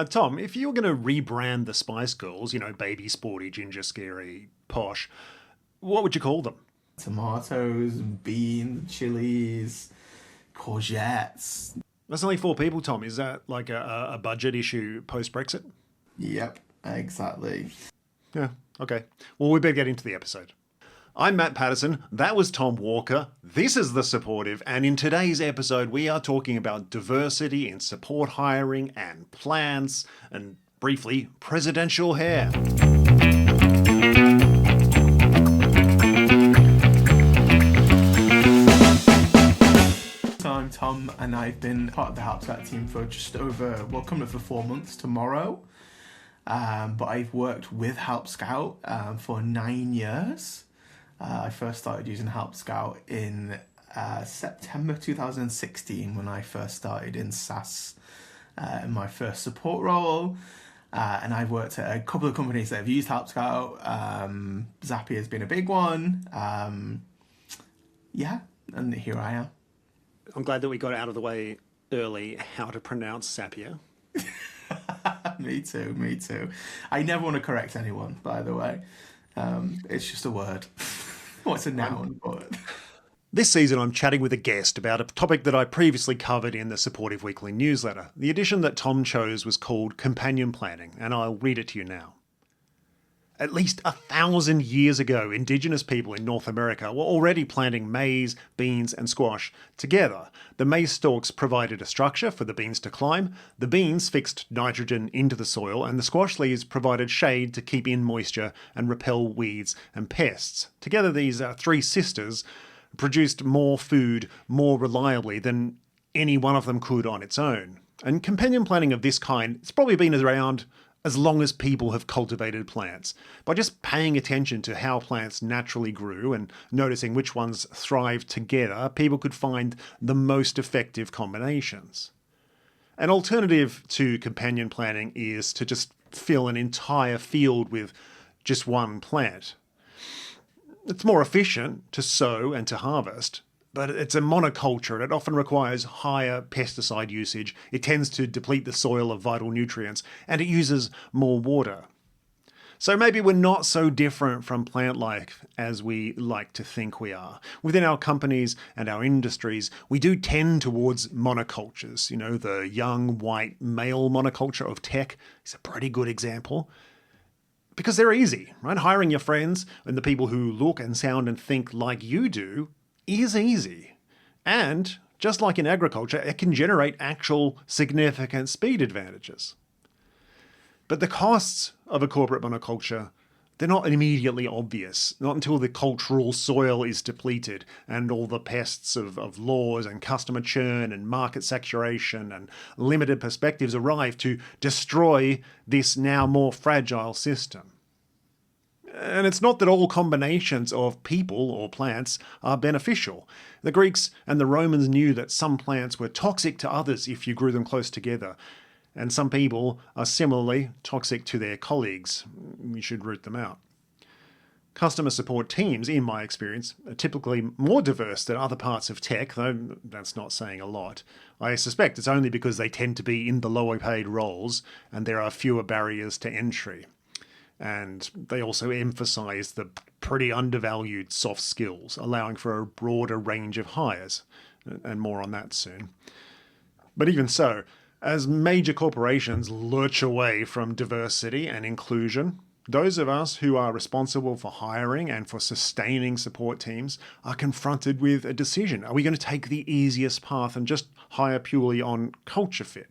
Tom, if you were going to rebrand the Spice Girls, baby, sporty, ginger, scary, posh, what would you call them? Tomatoes, beans, chilies, courgettes. That's only four people, Tom. Is that like a budget issue post-Brexit? Yep, exactly. Yeah, okay. Well, we better get into the episode. I'm Mat Patterson, that was Tom Walker, this is The Supportive, and in today's episode we are talking about diversity in support hiring and plants, and briefly, presidential hair. So I'm Tom, and I've been part of the Help Scout team for just over, coming up for 4 months tomorrow. But I've worked with Help Scout for 9 years. I first started using Help Scout in September 2016 when I first started in SaaS in my first support role. And I've worked at a couple of companies that have used Help Scout. Zapier has been a big one. Yeah, and here I am. I'm glad that we got out of the way early how to pronounce Zapier. Me too. I never want to correct anyone, by the way. It's just a word. What's a noun? This season I'm chatting with a guest about a topic that I previously covered in the Supportive Weekly newsletter. The edition that Tom chose was called Companion Planting, and I'll read it to you now. At least 1,000 years ago, Indigenous people in North America were already planting maize, beans and squash together. The maize stalks provided a structure for the beans to climb, the beans fixed nitrogen into the soil, and the squash leaves provided shade to keep in moisture and repel weeds and pests. Together these three sisters produced more food more reliably than any one of them could on its own. And companion planting of this kind, it's probably been around as long as people have cultivated plants. By just paying attention to how plants naturally grew and noticing which ones thrived together, people could find the most effective combinations. An alternative to companion planting is to just fill an entire field with just one plant. It's more efficient to sow and to harvest, but it's a monoculture and it often requires higher pesticide usage. It tends to deplete the soil of vital nutrients and it uses more water. So maybe we're not so different from plant life as we like to think we are. Within our companies and our industries, we do tend towards monocultures. The young white male monoculture of tech is a pretty good example. Because they're easy, right? Hiring your friends and the people who look and sound and think like you do is easy. And just like in agriculture, it can generate actual significant speed advantages. But the costs of a corporate monoculture, they're not immediately obvious, not until the cultural soil is depleted and all the pests of laws and customer churn and market saturation and limited perspectives arrive to destroy this now more fragile system. And it's not that all combinations of people or plants are beneficial. The Greeks and the Romans knew that some plants were toxic to others if you grew them close together, and some people are similarly toxic to their colleagues. You should root them out. Customer support teams, in my experience, are typically more diverse than other parts of tech, though that's not saying a lot. I suspect it's only because they tend to be in the lower paid roles and there are fewer barriers to entry. And they also emphasize the pretty undervalued soft skills, allowing for a broader range of hires, and more on that soon. But even so, as major corporations lurch away from diversity and inclusion, those of us who are responsible for hiring and for sustaining support teams are confronted with a decision. Are we going to take the easiest path and just hire purely on culture fit?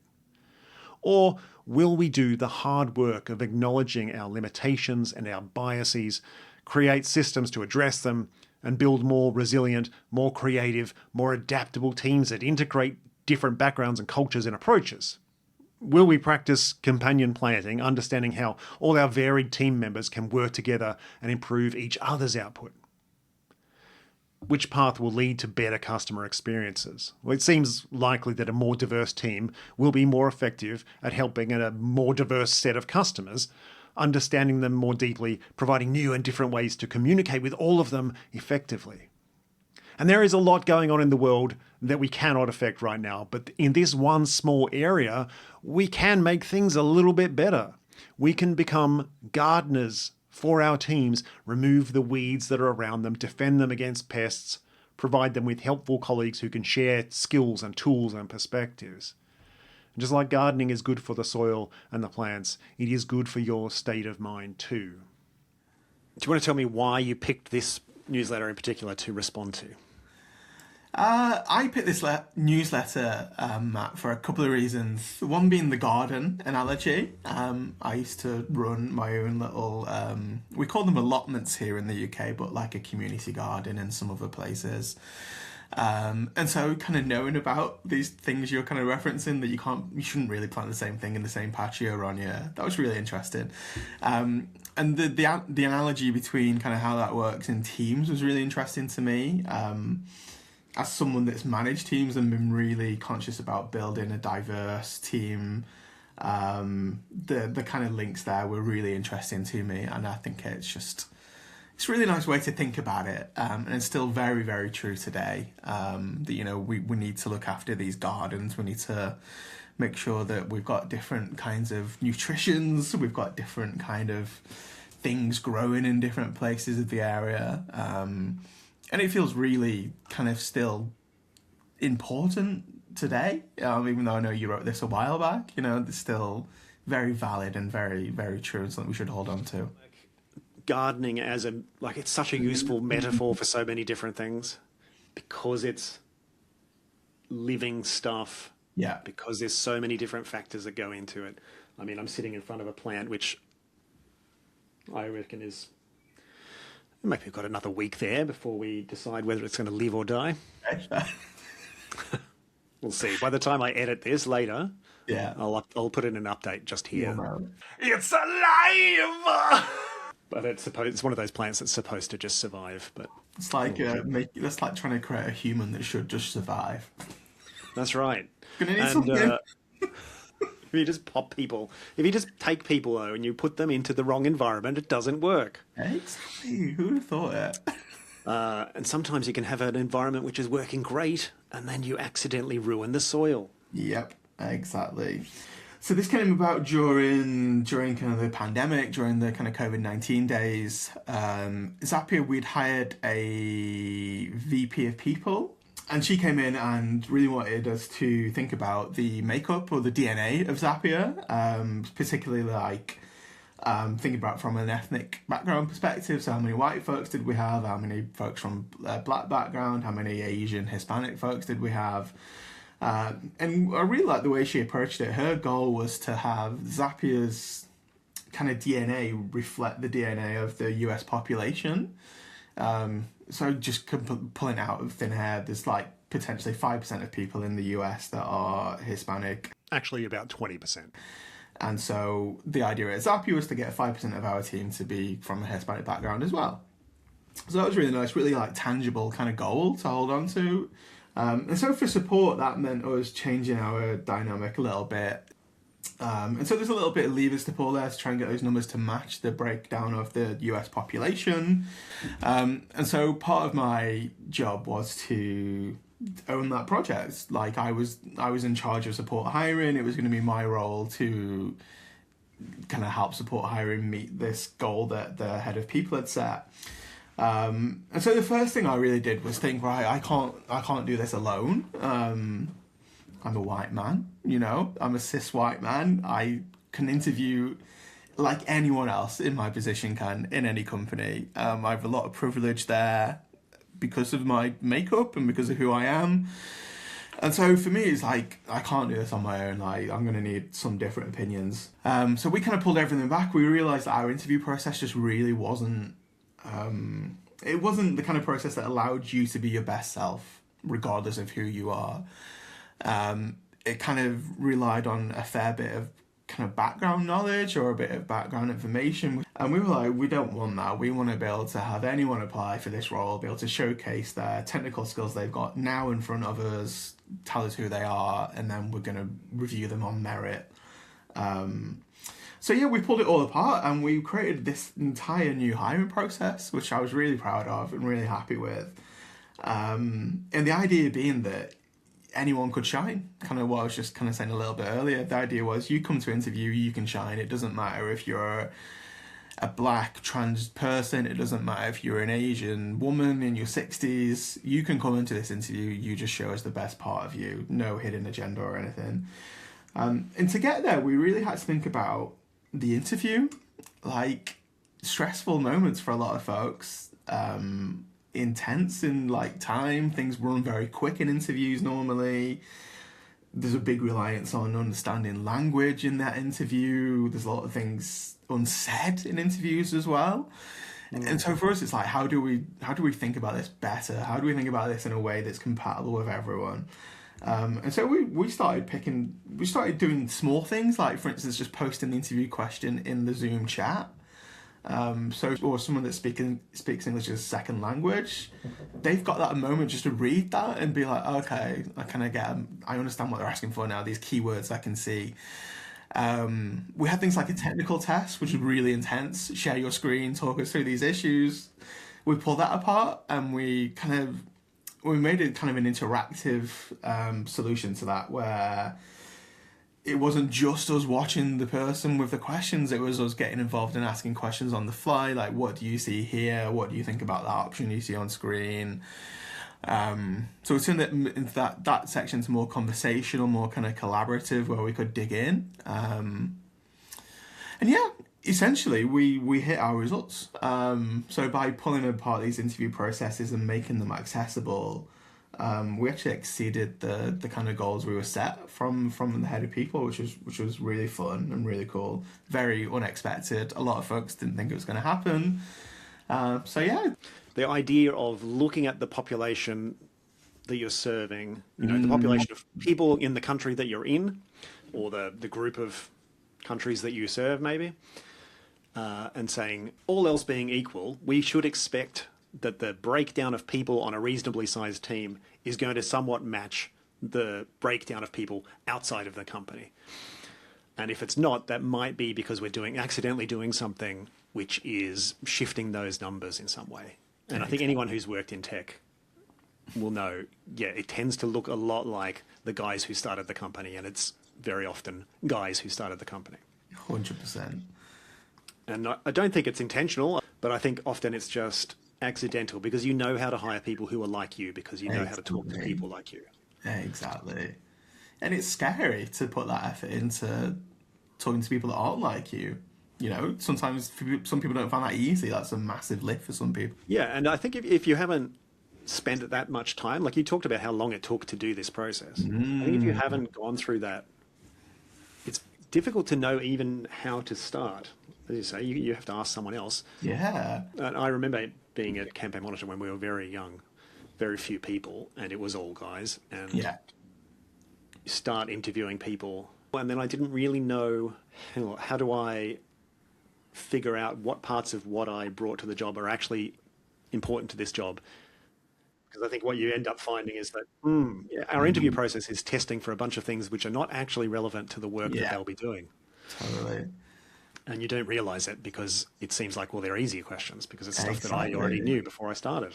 Or will we do the hard work of acknowledging our limitations and our biases, create systems to address them, and build more resilient, more creative, more adaptable teams that integrate different backgrounds and cultures and approaches? Will we practice companion planting, understanding how all our varied team members can work together and improve each other's output? Which path will lead to better customer experiences? Well, it seems likely that a more diverse team will be more effective at helping a more diverse set of customers, understanding them more deeply, providing new and different ways to communicate with all of them effectively. And there is a lot going on in the world that we cannot affect right now. But in this one small area, we can make things a little bit better. We can become gardeners for our teams, remove the weeds that are around them, defend them against pests, provide them with helpful colleagues who can share skills and tools and perspectives. And just like gardening is good for the soil and the plants, it is good for your state of mind too. Do you want to tell me why you picked this newsletter in particular to respond to? I picked this newsletter, Matt, for a couple of reasons. One being the garden analogy. I used to run my own little, we call them allotments here in the UK, but like a community garden in some other places. And so kind of knowing about these things you're kind of referencing that you shouldn't really plant the same thing in the same patch year on year. That was really interesting. And the analogy between kind of how that works in teams was really interesting to me. As someone that's managed teams and been really conscious about building a diverse team, the kind of links there were really interesting to me, and I think it's a really nice way to think about it, and it's still very, very true today. That we need to look after these gardens. We need to make sure that we've got different kinds of nutritions. We've got different kind of things growing in different places of the area. And it feels really kind of still important today, even though I know you wrote this a while back. It's still very valid and very, very true, and something we should hold on to. Gardening it's such a useful metaphor for so many different things, because it's living stuff. Yeah. Because there's so many different factors that go into it. I mean, I'm sitting in front of a plant which I reckon is... Maybe we've got another week there before we decide whether it's going to live or die. We'll see. By the time I edit this later, yeah, I'll put in an update just here. Yeah, it's alive! But it's one of those plants that's supposed to just survive. But it's like that's like trying to create a human that should just survive. That's right. Gonna need something. If you just if you just take people though and you put them into the wrong environment, it doesn't work. Exactly. Who would have thought it? And sometimes you can have an environment which is working great, and then you accidentally ruin the soil. Yep, exactly. So this came about during kind of the pandemic, during the kind of COVID-19 days. Zapier, we'd hired a VP of people. And she came in and really wanted us to think about the makeup or the DNA of Zapier, particularly thinking about from an ethnic background perspective. So how many white folks did we have? How many folks from black background? How many Asian, Hispanic folks did we have? And I really liked the way she approached it. Her goal was to have Zapier's kind of DNA reflect the DNA of the US population. So just pulling out of thin air, there's potentially 5% of people in the US that are Hispanic. Actually, about 20%. And so the idea at Zapier was to get 5% of our team to be from a Hispanic background as well. So that was really nice, really tangible kind of goal to hold on to. And so for support, that meant us changing our dynamic a little bit. And so there's a little bit of levers to pull there to try and get those numbers to match the breakdown of the US population. And so part of my job was to own that project. I was in charge of support hiring. It was going to be my role to kind of help support hiring meet this goal that the head of people had set. And so the first thing I really did was think, right, I can't do this alone. I'm a white man, I'm a cis white man. I can interview like anyone else in my position can in any company. I have a lot of privilege there because of my makeup and because of who I am. And so for me, it's I can't do this on my own. I'm going to need some different opinions. So we kind of pulled everything back. We realized that our interview process just really wasn't, it wasn't the kind of process that allowed you to be your best self, regardless of who you are. It kind of relied on a fair bit of kind of background knowledge or a bit of background information. And we were like, we don't want that. We want to be able to have anyone apply for this role, be able to showcase their technical skills they've got now in front of us, tell us who they are, and then we're going to review them on merit. So yeah, we pulled it all apart and we created this entire new hiring process, which I was really proud of and really happy with. And the idea being that anyone could shine. Kind of what I was just kind of saying a little bit earlier. The idea was you come to interview, you can shine. It doesn't matter if you're a black trans person. It doesn't matter if you're an Asian woman in your 60s. You can come into this interview. You just show us the best part of you. No hidden agenda or anything. And to get there, we really had to think about the interview, like stressful moments for a lot of folks. Intense in like time. Things run very quick in interviews normally. There's a big reliance on understanding language in that interview. There's a lot of things unsaid in interviews as well. And so for us, it's like, how do we think about this better? How do we think about this in a way that's compatible with everyone? And so we started doing small things, like for instance, just posting the interview question in the Zoom chat. Or someone that speaks English as a second language, they've got that moment just to read that and be like, okay, I understand what they're asking for now. These keywords I can see. We had things like a technical test, which was really intense. Share your screen, talk us through these issues. We pulled that apart and we made it kind of an interactive solution to that, where it wasn't just us watching the person with the questions, it was us getting involved and asking questions on the fly, like, what do you see here? What do you think about that option you see on screen? So we turned that section to more conversational, more kind of collaborative, where we could dig in. And yeah, essentially we hit our results. So by pulling apart these interview processes and making them accessible, we actually exceeded the kind of goals we were set from the head of people, which was really fun and really cool. Very unexpected. A lot of folks didn't think it was going to happen. So yeah. The idea of looking at the population that you're serving, the population of people in the country that you're in, or the group of countries that you serve maybe, and saying, all else being equal, we should expect that the breakdown of people on a reasonably sized team is going to somewhat match the breakdown of people outside of the company. And if it's not, that might be because we're accidentally doing something which is shifting those numbers in some way. And I think anyone who's worked in tech will know, it tends to look a lot like the guys who started the company, and it's very often guys who started the company. 100%. And I don't think it's intentional, but I think often it's just accidental, because you know how to hire people who are like you, because you know how to talk to people like you. Exactly. And it's scary to put that effort into talking to people that aren't like you. Sometimes some people don't find that easy. That's a massive lift for some people. Yeah, and I think if you haven't spent that much time, like you talked about how long it took to do this process, I think if you haven't gone through that, it's difficult to know even how to start. As you say, you have to ask someone else. Yeah. And I remember being at Campaign Monitor when we were very young, very few people, and it was all guys. And you start interviewing people, and then I didn't really know, how do I figure out what parts of what I brought to the job are actually important to this job. Because I think what you end up finding is that our interview process is testing for a bunch of things which are not actually relevant to the work that they'll be doing. Totally. And you don't realize it because it seems like, well, they're easier questions because it's stuff that I already knew before I started.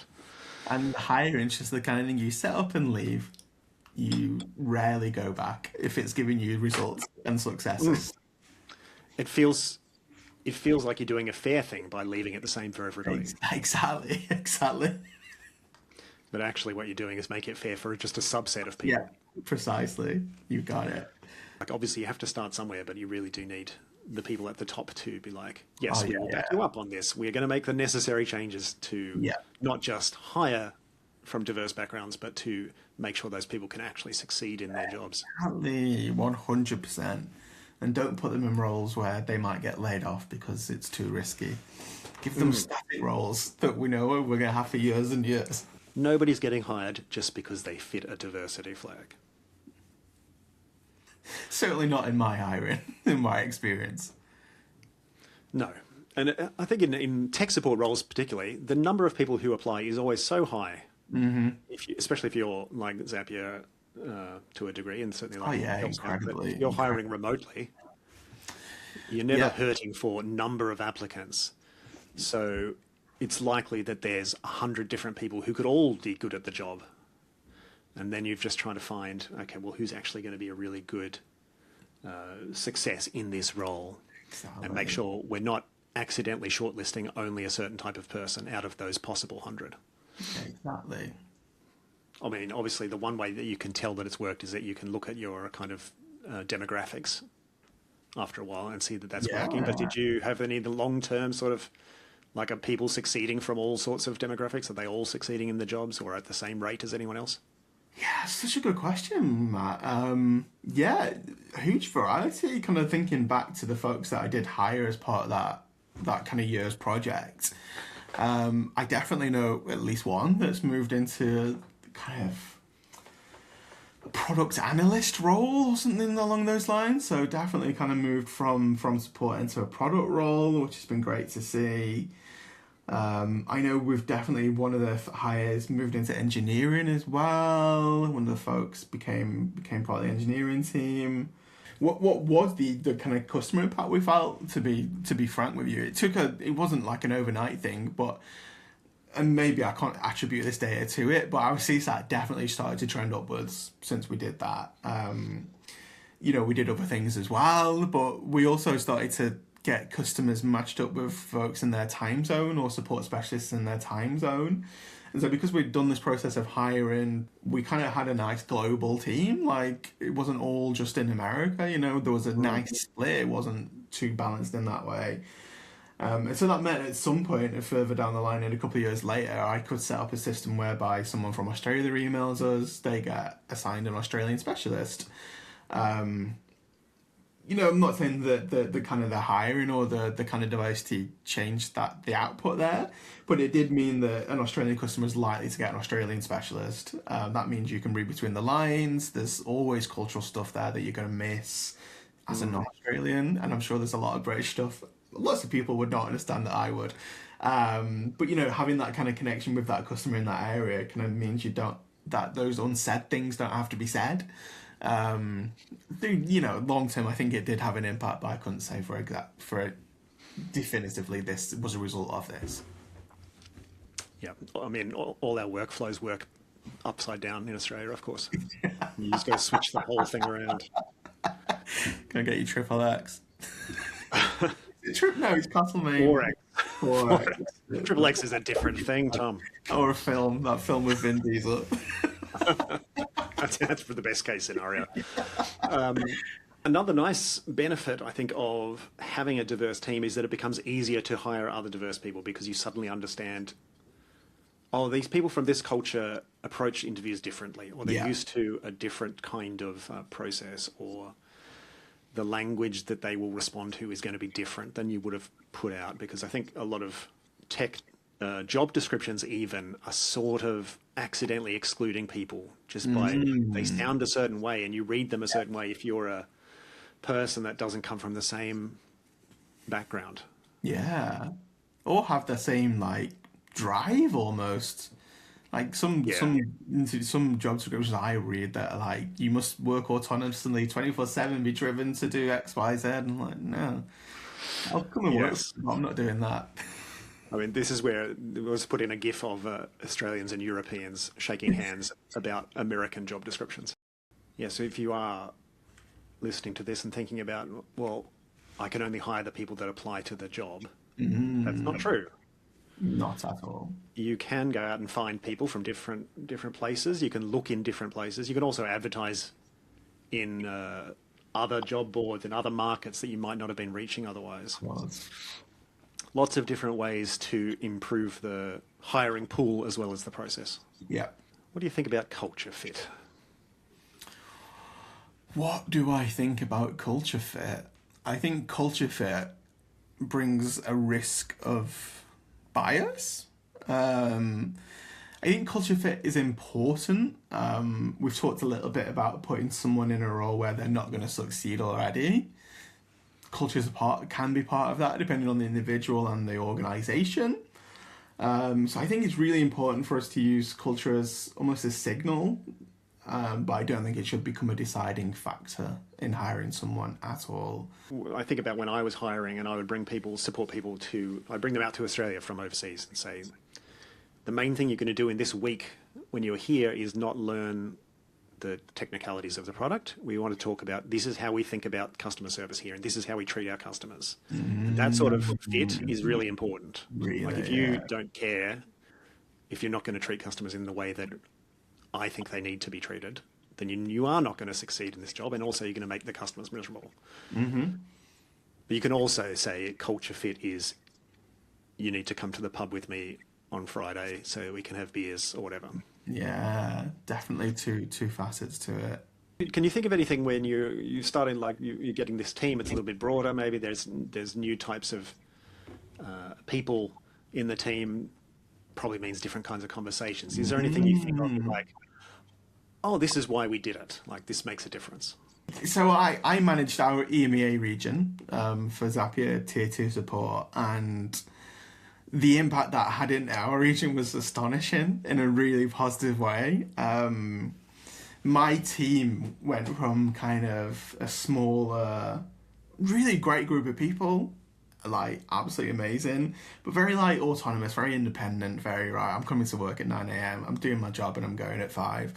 And hiring is just the kind of thing you set up and leave. You rarely go back if it's giving you results and successes. It feels like you're doing a fair thing by leaving it the same for everybody. Exactly. But actually what you're doing is make it fair for just a subset of people. Yeah, precisely. You got it. Like, obviously you have to start somewhere, but you really do need the people at the top to be like, yes, we will back you up on this. We're going to make the necessary changes to not just hire from diverse backgrounds, but to make sure those people can actually succeed in their jobs. Exactly, 100%. And don't put them in roles where they might get laid off because it's too risky. Give them static roles that we know we're going to have for years and years. Nobody's getting hired just because they fit a diversity flag. Certainly not in my hiring, in my experience. No. And I think in tech support roles particularly, the number of people who apply is always so high, especially if you're like Zapier to a degree, and certainly incredibly. You're hiring remotely. You're never hurting for number of applicants. So it's likely that there's 100 different people who could all be good at the job. And then you're just trying to find, okay, well, who's actually going to be a really good success in this role, and make sure we're not accidentally shortlisting only a certain type of person out of those possible 100. Exactly. I mean, obviously, the one way that you can tell that it's worked is that you can look at your kind of demographics after a while and see that that's working. But did you have any of the long-term sort of, like, are people succeeding from all sorts of demographics? Are they all succeeding in the jobs or at the same rate as anyone else? Yeah, such a good question, Matt. Yeah, huge variety. Kind of thinking back to the folks that I did hire as part of that kind of year's project. I definitely know at least one that's moved into kind of a product analyst role or something along those lines. So definitely kind of moved from support into a product role, which has been great to see. I know we've definitely, one of the hires moved into engineering as well. One of the folks became part of the engineering team. What was the kind of customer impact we felt, to be frank with you? It wasn't like an overnight thing, but, and maybe I can't attribute this data to it, but our CSAT definitely started to trend upwards since we did that. We did other things as well, but we also started to get customers matched up with folks in their time zone or support specialists in their time zone. And so because we'd done this process of hiring, we kind of had a nice global team. Like, it wasn't all just in America, there was a nice split. It wasn't too balanced in that way. And so that meant at some point further down the line, and a couple of years later, I could set up a system whereby someone from Australia emails us, they get assigned an Australian specialist. I'm not saying that the kind of the hiring or the kind of diversity changed the output there, but it did mean that an Australian customer is likely to get an Australian specialist. That means you can read between the lines. There's always cultural stuff there that you're going to miss as a non-Australian, and I'm sure there's a lot of British stuff. Lots of people would not understand that I would. But having that kind of connection with that customer in that area kind of means that those unsaid things don't have to be said. Long term, I think it did have an impact, but I couldn't say for definitively this was a result of this. Yeah, I mean, all our workflows work upside down in Australia, of course. You just got to switch the whole thing around. Can I get you triple X? No, it's Castlemaine. 4X. Triple X is a different thing, Tom. Or that film with Vin Diesel. That's for the best case scenario. Another nice benefit, I think, of having a diverse team is that it becomes easier to hire other diverse people because you suddenly understand, these people from this culture approach interviews differently, or they're used to a different kind of process, or the language that they will respond to is going to be different than you would have put out. Because I think a lot of tech job descriptions even are sort of accidentally excluding people just by they sound a certain way and you read them a certain way if you're a person that doesn't come from the same background. Yeah. Or have the same drive almost. Like some job descriptions I read that are like, you must work autonomously 24/7, be driven to do X, Y, Z. And I'm like, no. I'll come and work, but I'm not doing that. I mean, this is where it was put in a GIF of Australians and Europeans shaking hands about American job descriptions. Yeah, so if you are listening to this and thinking about, well, I can only hire the people that apply to the job, that's not true. Not at all. You can go out and find people from different places. You can look in different places. You can also advertise in other job boards in other markets that you might not have been reaching otherwise. Lots of different ways to improve the hiring pool as well as the process. Yeah. What do you think about culture fit? What do I think about culture fit? I think culture fit brings a risk of bias. I think culture fit is important. We've talked a little bit about putting someone in a role where they're not going to succeed already. Culture can be part of that, depending on the individual and the organisation. So I think it's really important for us to use culture as almost a signal, but I don't think it should become a deciding factor in hiring someone at all. I think about when I was hiring and I would bring support people I'd bring them out to Australia from overseas and say, the main thing you're going to do in this week when you're here is not learn the technicalities of the product. We want to talk about this is how we think about customer service here, and this is how we treat our customers. That sort of fit is really important. Really, like if you don't care, if you're not going to treat customers in the way that I think they need to be treated, then you are not going to succeed in this job, and also you're going to make the customers miserable. But you can also say culture fit is you need to come to the pub with me on Friday so we can have beers or whatever. Yeah, definitely two facets to it. Can you think of anything when you starting like you're getting this team? It's a little bit broader. Maybe there's new types of people in the team. Probably means different kinds of conversations. Is there anything you think of like, oh, this is why we did it? Like this makes a difference. So I managed our EMEA region for Zapier Tier 2 support, and the impact that had in our region was astonishing in a really positive way. My team went from kind of a small, really great group of people, like absolutely amazing, but very like autonomous, very independent, very right. I'm coming to work at 9 a.m. I'm doing my job and I'm going at 5.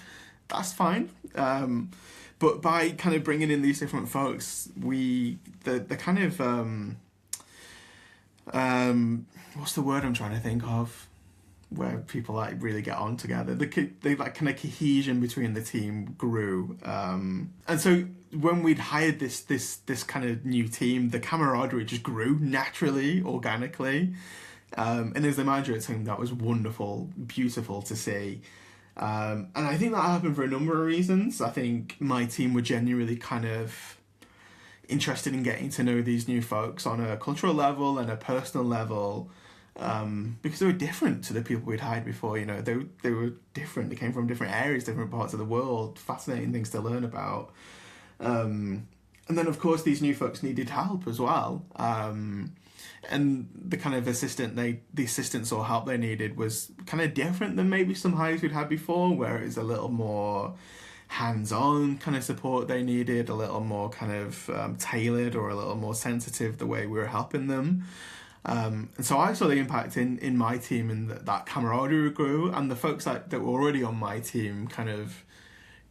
That's fine. But by kind of bringing in these different folks, the kind of what's the word I'm trying to think of, where people like really get on together. The like kind of cohesion between the team grew, and so when we'd hired this kind of new team, the camaraderie just grew naturally, organically, and as the manager at the team, that was wonderful, beautiful to see. And I think that happened for a number of reasons. I think my team were genuinely kind of interested in getting to know these new folks on a cultural level and a personal level, because they were different to the people we'd hired before. You know, they were different. They came from different areas, different parts of the world. Fascinating things to learn about. And then, of course, these new folks needed help as well. And the kind of the assistance or help they needed was kind of different than maybe some hires we'd had before, where it was a little more hands-on kind of support they needed, a little more kind of tailored or a little more sensitive the way we were helping them. And so I saw the impact in my team, and that camaraderie grew, and the folks that were already on my team kind of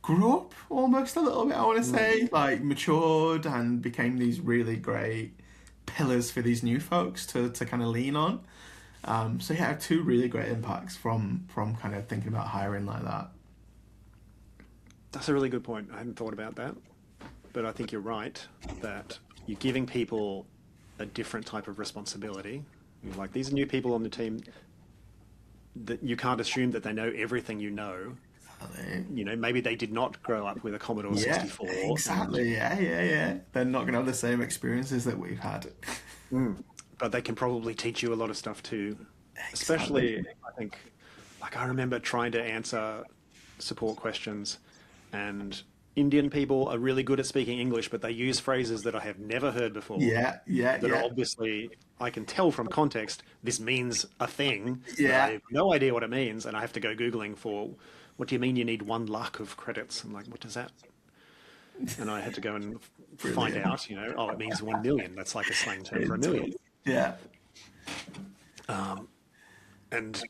grew up almost a little bit, I want to say, like matured and became these really great pillars for these new folks to kind of lean on. So yeah, 2 really great impacts from kind of thinking about hiring like that. That's a really good point. I hadn't thought about that, but I think you're right that you're giving people a different type of responsibility. You're like, these are new people on the team, that you can't assume that they know everything you know. You know, maybe they did not grow up with a Commodore 64. Exactly. Yeah. They're not going to have the same experiences that we've had. But they can probably teach you a lot of stuff too. Especially, I think, like I remember trying to answer support questions, and Indian people are really good at speaking English, but they use phrases that I have never heard before. That are obviously, I can tell from context, this means a thing. But I have no idea what it means, and I have to go Googling for, what do you mean you need 1 lakh of credits? I'm like, what does that? And I had to go and find out, you know, it means 1 million. That's like a slang term for a million. Yeah. And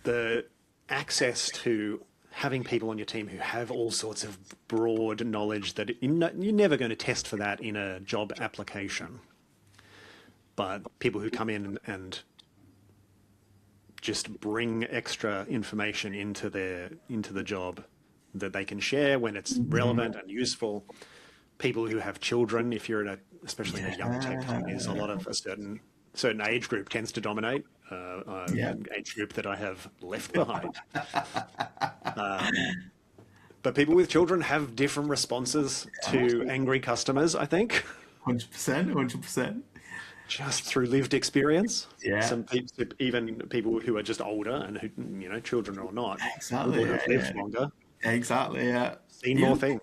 the access to having people on your team who have all sorts of broad knowledge that you're never going to test for that in a job application. But people who come in and just bring extra information into the job that they can share when it's relevant and useful. People who have children, if you're especially in a young tech company, a lot of a certain age group tends to dominate. An age group that I have left behind. But people with children have different responses to angry customers, I think. 100%. Just through lived experience. Yeah. Some people, even people who are just older and who, you know, children or not, exactly, who have lived longer. Exactly, yeah. Seen more things.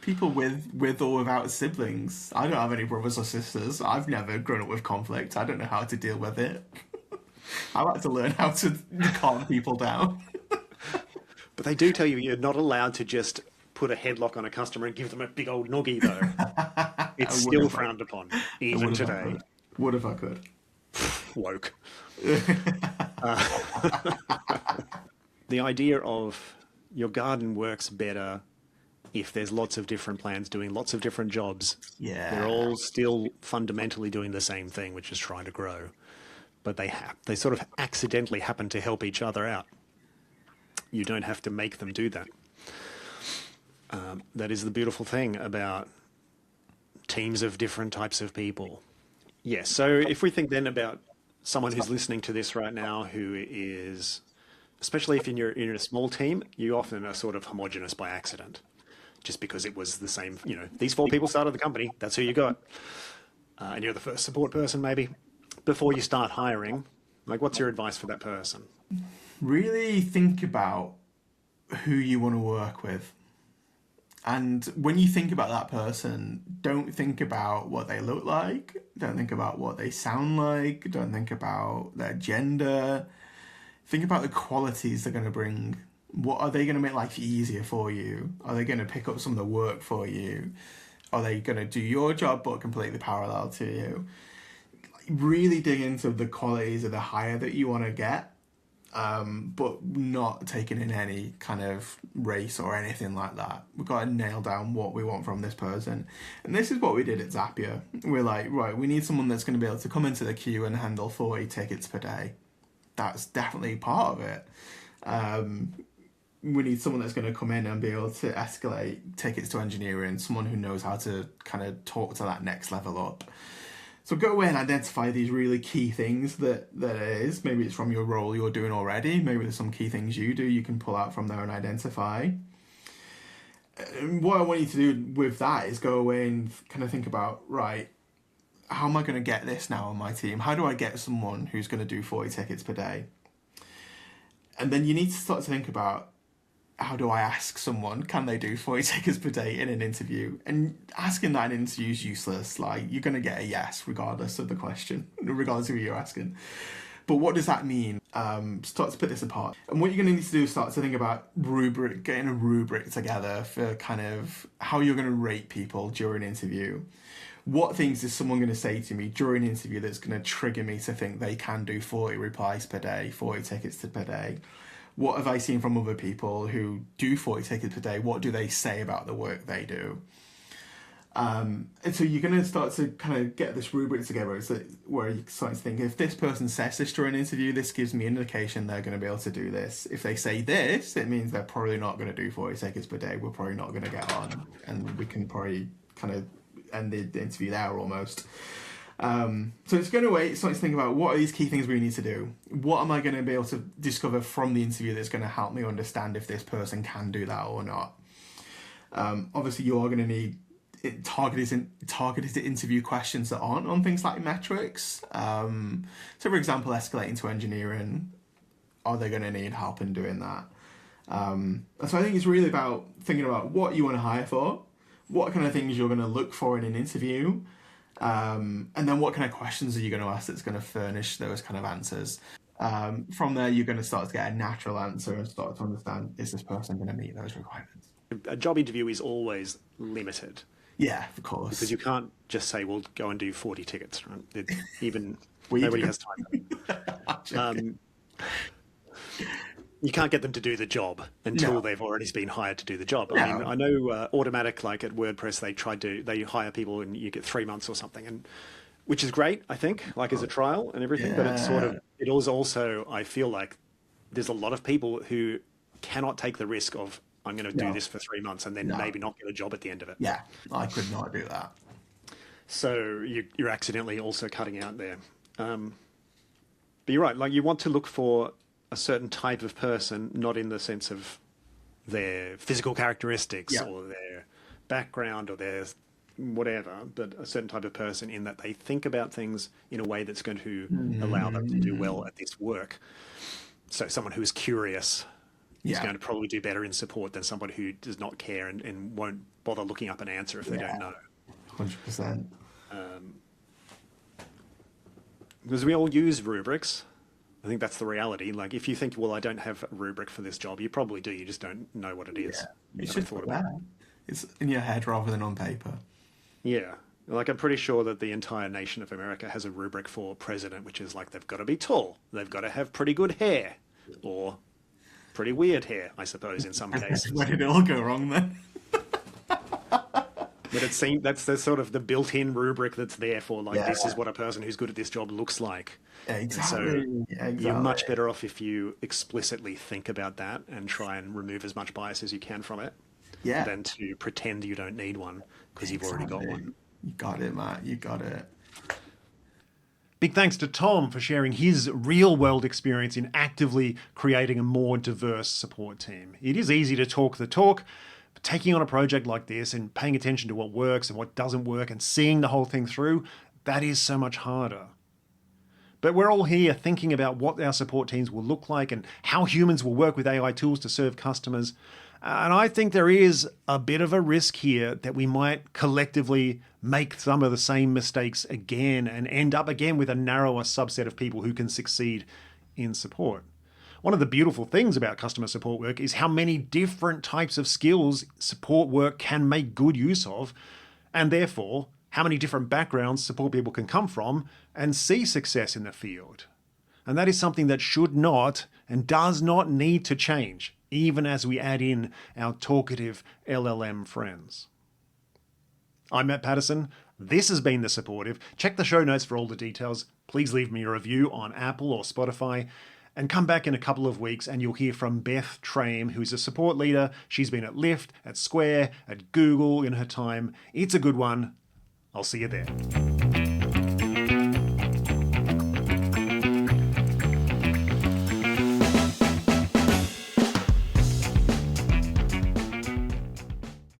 People with or without siblings. I don't have any brothers or sisters. I've never grown up with conflict. I don't know how to deal with it. I like to learn how to calm people down. But they do tell you you're not allowed to just put a headlock on a customer and give them a big old noogie, though. It's still frowned upon, even today. What if I could? Woke. The idea of your garden works better if there's lots of different plans doing lots of different jobs, Yeah. they're all still fundamentally doing the same thing, which is trying to grow. But they sort of accidentally happen to help each other out. You don't have to make them do that. That is the beautiful thing about teams of different types of people. Yes, so if we think then about someone who's listening to this right now who is, especially if you're in a small team, you often are sort of homogenous by accident, just because it was the same, these 4 people started the company, that's who you got. And you're the first support person maybe. Before you start hiring, like what's your advice for that person? Really think about who you want to work with. And when you think about that person, don't think about what they look like. Don't think about what they sound like. Don't think about their gender. Think about the qualities they're going to bring. What are they going to make life easier for you? Are they going to pick up some of the work for you? Are they going to do your job but completely parallel to you? Really dig into the qualities of the hire that you want to get. But not taking in any kind of race or anything like that. We've got to nail down what we want from this person. And this is what we did at Zapier. We're like, right, we need someone that's going to be able to come into the queue and handle 40 tickets per day. That's definitely part of it. We need someone that's going to come in and be able to escalate tickets to engineering, someone who knows how to kind of talk to that next level up. So go away and identify these really key things that it is. Maybe it's from your role you're doing already. Maybe there's some key things you do you can pull out from there and identify. And what I want you to do with that is go away and kind of think about, right, how am I going to get this now on my team? How do I get someone who's going to do 40 tickets per day? And then you need to start to think about, how do I ask someone, can they do 40 tickets per day in an interview? And asking that in an interview is useless. Like, you're going to get a yes, regardless of the question, regardless of who you're asking. But what does that mean? Start to put this apart. And what you're going to need to do is start to think about getting a rubric together for kind of how you're going to rate people during an interview. What things is someone going to say to me during an interview that's going to trigger me to think they can do 40 replies per day, 40 tickets per day? What have I seen from other people who do 40 tickets per day? What do they say about the work they do? And so you're going to start to kind of get this rubric together where you start to think, if this person says this during an interview, this gives me an indication they're going to be able to do this. If they say this, it means they're probably not going to do 40 tickets per day. We're probably not going to get on. And we can probably kind of end the interview there almost. So it's going to start to think about, what are these key things we need to do? What am I going to be able to discover from the interview that's going to help me understand if this person can do that or not? Obviously, you are going to need targeted interview questions that aren't on things like metrics. So, for example, escalating to engineering, are they going to need help in doing that? So I think it's really about thinking about what you want to hire for, what kind of things you're going to look for in an interview, and then what kind of questions are you going to ask that's going to furnish those kind of answers. From there, you're going to start to get a natural answer and start to understand, is this person going to meet those requirements? A job interview is always limited. Yeah, of course. Because you can't just say, well, go and do 40 tickets. Right? Nobody has time. You can't get them to do the job until they've already been hired to do the job. No. I mean, I know Automatic, like at WordPress, they hire people and you get 3 months or something, and which is great, I think, like as a trial and everything. But it's it is also, I feel like there's a lot of people who cannot take the risk of, I'm going to do this for 3 months and then maybe not get a job at the end of it. Yeah, I could not do that. So you're accidentally also cutting out there. But you're right, like you want to look for a certain type of person, not in the sense of their physical characteristics or their background or their whatever, but a certain type of person in that they think about things in a way that's going to allow them to do well at this work. So someone who is curious is going to probably do better in support than someone who does not care and won't bother looking up an answer if they don't know. 100%. Because we all use rubrics. I think that's the reality. Like, if you think, well, I don't have a rubric for this job, you probably do. You just don't know what it is. Yeah. You You haven't should thought put about that. It's in your head rather than on paper. Yeah. Like, I'm pretty sure that the entire nation of America has a rubric for president, which is like, they've got to be tall. They've got to have pretty good hair. Or pretty weird hair, I suppose, in some cases. Where did it all go wrong then? But it seems that's the sort of the built-in rubric that's there for like Yeah, this is what a person who's good at this job looks like. And so exactly, you're much exactly. better off if you explicitly think about that and try and remove as much bias as you can from it Yeah, than to pretend you don't need one because you've already got one. exactly. You got it, Matt. You got it. Big thanks to Tom for sharing his real world experience in actively creating a more diverse support team. It is easy to talk the talk, but taking on a project like this and paying attention to what works and what doesn't work and seeing the whole thing through, that is so much harder. But we're all here thinking about what our support teams will look like and how humans will work with AI tools to serve customers. And I think there is a bit of a risk here that we might collectively make some of the same mistakes again and end up again with a narrower subset of people who can succeed in support. One of the beautiful things about customer support work is how many different types of skills support work can make good use of, and therefore how many different backgrounds support people can come from and see success in the field. And that is something that should not and does not need to change, even as we add in our talkative LLM friends. I'm Matt Patterson. This has been The Supportive. Check the show notes for all the details. Please leave me a review on Apple or Spotify. And come back in a couple of weeks and you'll hear from Beth Trame, who's a support leader. She's been at Lyft, at Square, at Google in her time. It's a good one. I'll see you there.